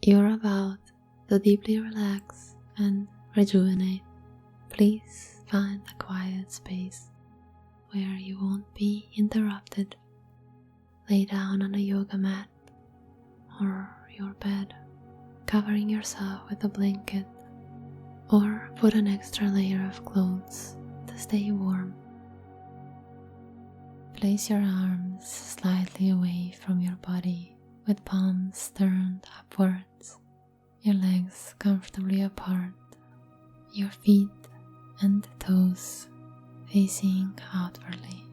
You're about to deeply relax and rejuvenate. Please find a quiet space where you won't be interrupted. Lay down on a yoga mat or your bed, covering yourself with a blanket, or put an extra layer of clothes to stay warm. Place your arms slightly away from your body with palms turned upwards, your legs comfortably apart, your feet and toes facing outwardly,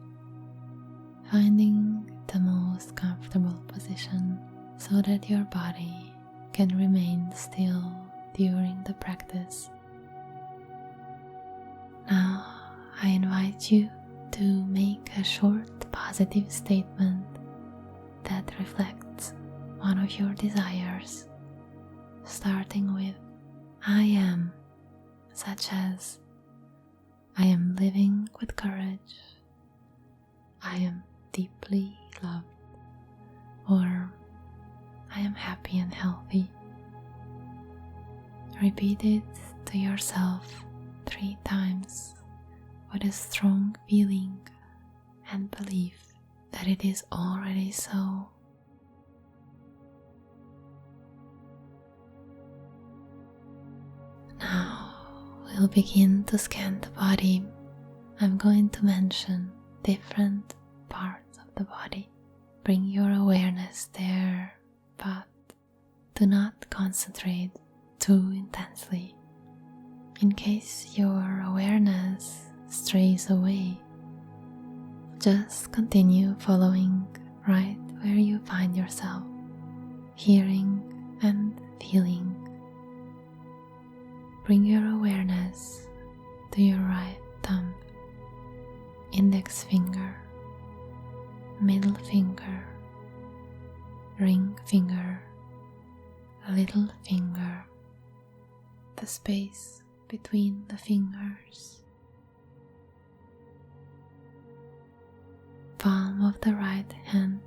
finding the most comfortable position so that your body can remain still during the practice. Now I invite you to make a short positive statement that reflects one of your desires, starting with I am, such as I am living with courage, I am deeply loved, or I am happy and healthy. Repeat it to yourself 3 times with a strong feeling and belief that it is already so. Now we'll begin to scan the body. I'm going to mention different parts of the body. Bring your awareness there, but do not concentrate too intensely. In case your awareness strays away, just continue following right where you find yourself, hearing and feeling. Bring your awareness to your right thumb, index finger, middle finger, ring finger, little finger, the space between the fingers, palm of the right hand,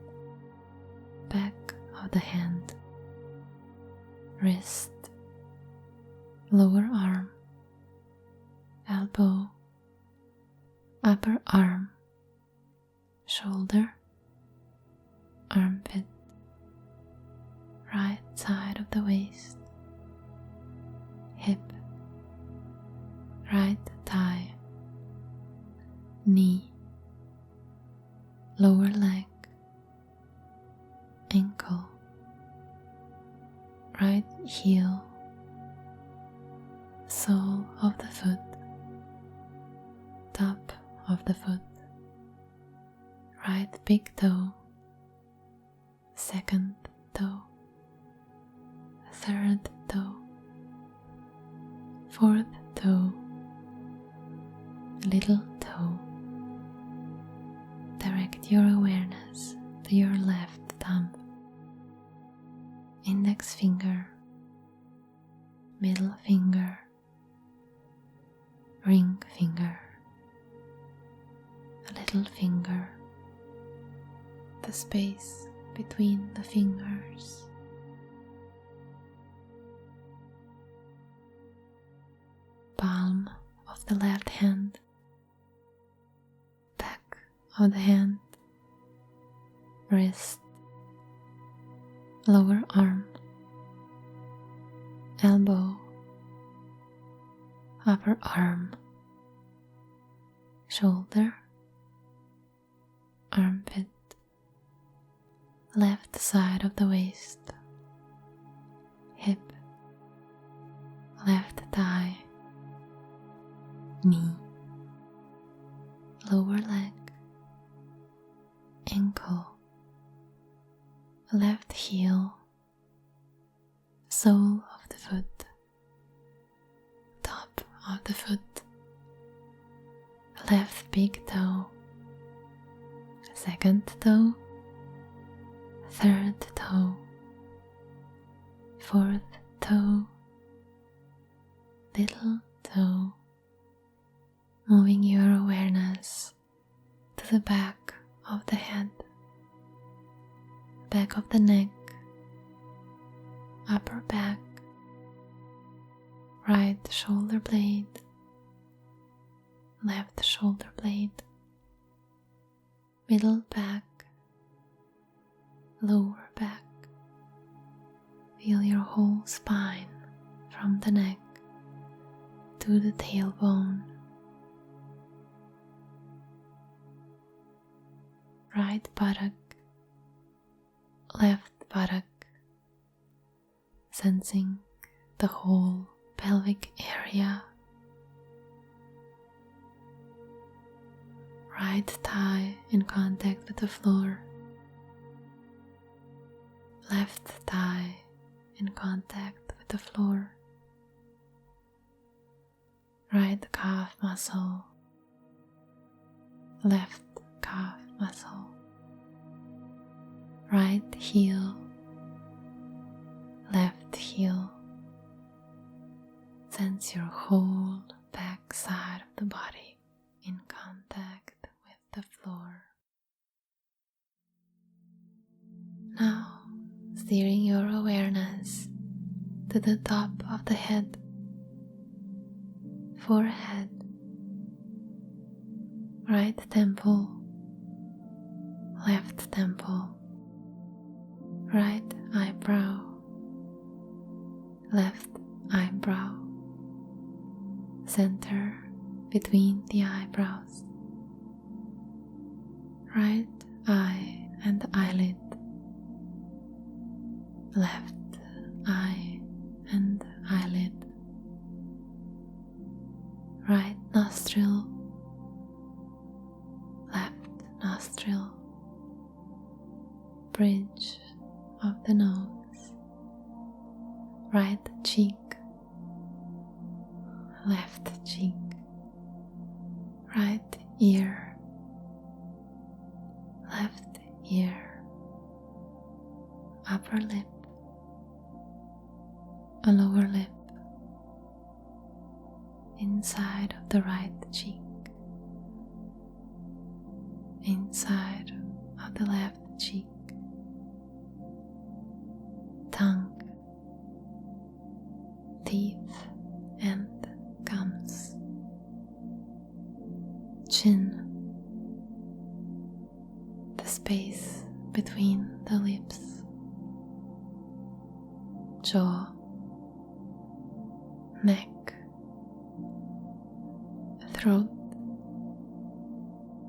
back of the hand, wrist, lower arm, elbow, upper arm, shoulder, armpit, right side of the waist, hip, right thigh, knee, lower leg, ankle, right heel, sole of the foot, top of the foot, right big toe, second toe, third toe, fourth toe, little toe. Direct your awareness to your left thumb, index finger, middle finger, ring finger, little finger, the space between the fingers, palm of the left hand, back of the hand, wrist, lower arm, elbow, upper arm, shoulder, armpit, left side of the waist, hip, left thigh, knee, lower leg, ankle, left heel, sole of the foot, top of the foot, left big toe, second toe, third toe, fourth toe, little toe, moving your awareness to the back of the head, back of the neck, upper back, right shoulder blade, left shoulder blade, middle back, lower back. Feel your whole spine from the neck to the tailbone. Right buttock, left buttock, sensing the whole pelvic area. Right thigh in contact with the floor, left thigh in contact with the floor. Right calf muscle, left calf muscle, right heel, left heel. Sense your whole back side of the body in contact with the floor. Now, steering your awareness to the top of the head, forehead, right temple, left temple, right eyebrow, left eyebrow, center between the eyebrows, right eye and eyelid, left eye and eyelid, right nostril, left nostril, bridge of the nose, right cheek, left cheek, right ear, left ear, upper lip, a lower lip, inside of the right cheek, inside of the left cheek, tongue, teeth and gums, chin, the space between the lips, jaw, neck, throat,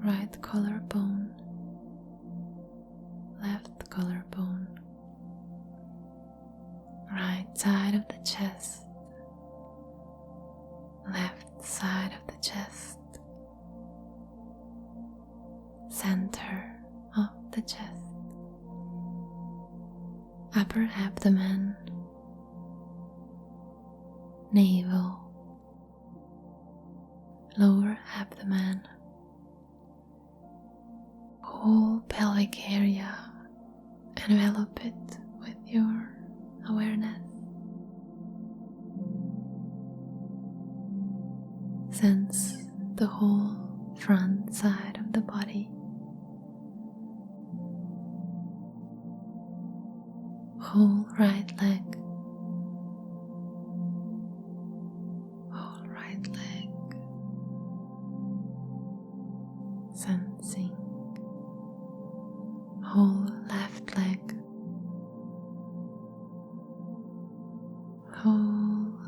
right collarbone, left collarbone, right side of the chest, left side of the chest, center of the chest, upper abdomen, navel, lower abdomen, whole pelvic area. Envelop it with your awareness. Sense the whole front side of the body, whole right leg, whole right leg, sensing whole left leg, whole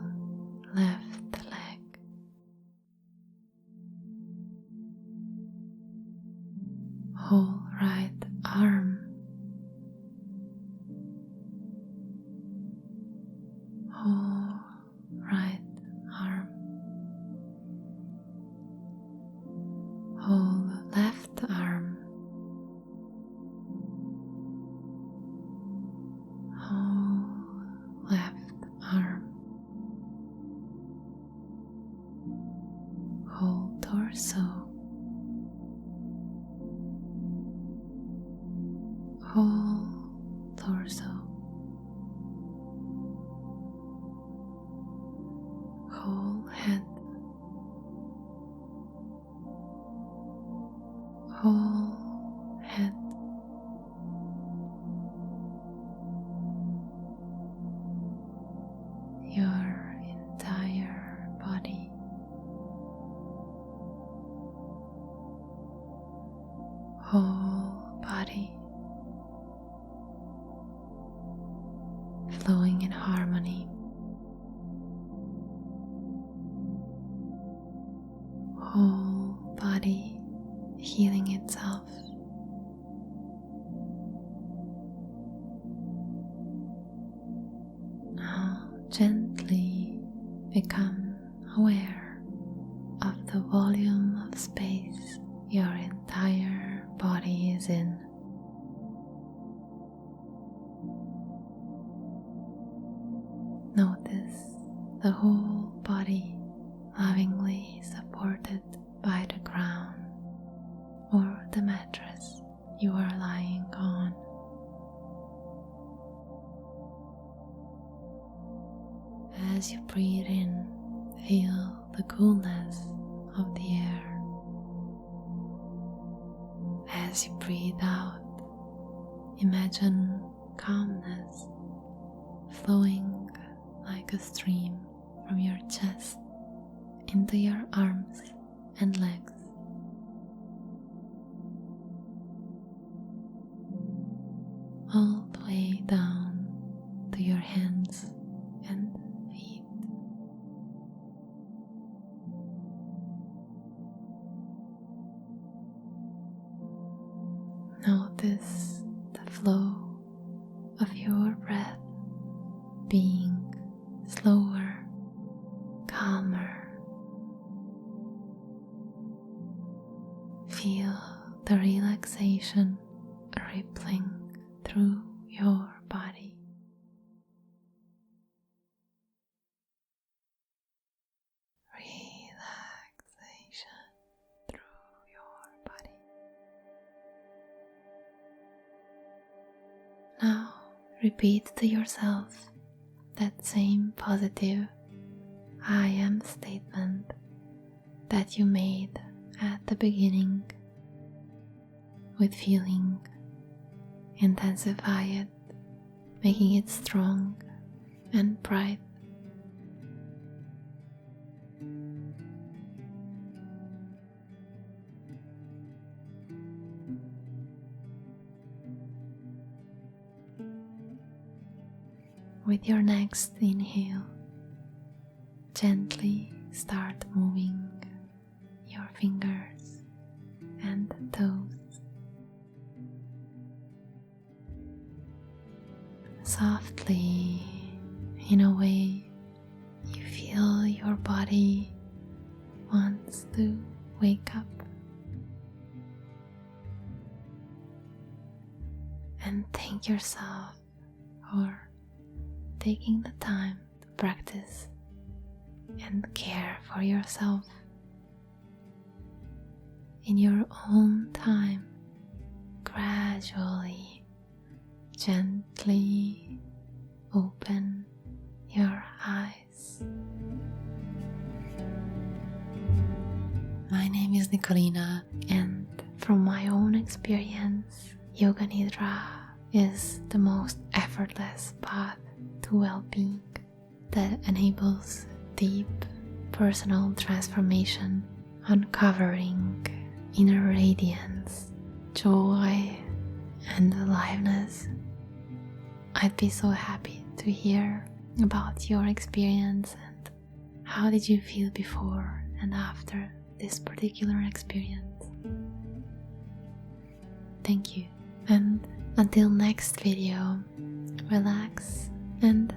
left leg, whole right arm, whole right arm, whole left arm, whole left arm, whole torso, whole torso, whole head, whole head, flowing in harmony. Whole body healing itself. Now gently become aware of the volume of space your entire body is in. Notice the whole body lovingly supported by the ground or the mattress you are lying on. As you breathe in, feel the coolness of the air. As you breathe out, imagine calmness flowing like a stream from your chest into your arms and legs. All the way down to your hands and feet. Notice the flow of your breath being slower, calmer. Feel the relaxation rippling through your body. Relaxation through your body. Now repeat to yourself that same positive I am statement that you made at the beginning. With feeling, intensify it, making it strong and bright. With your next inhale, gently start moving your fingers and toes. Softly, in a way you feel your body wants to wake up. And thank yourself for taking the time to practice and care for yourself. In your own time, gradually, gently open your eyes. My name is Nicolina, and from my own experience, Yoga Nidra is the most effortless path to well-being that enables deep personal transformation, uncovering inner radiance, joy, and aliveness. I'd be so happy to hear about your experience and how did you feel before and after this particular experience. Thank you, and until next video, relax and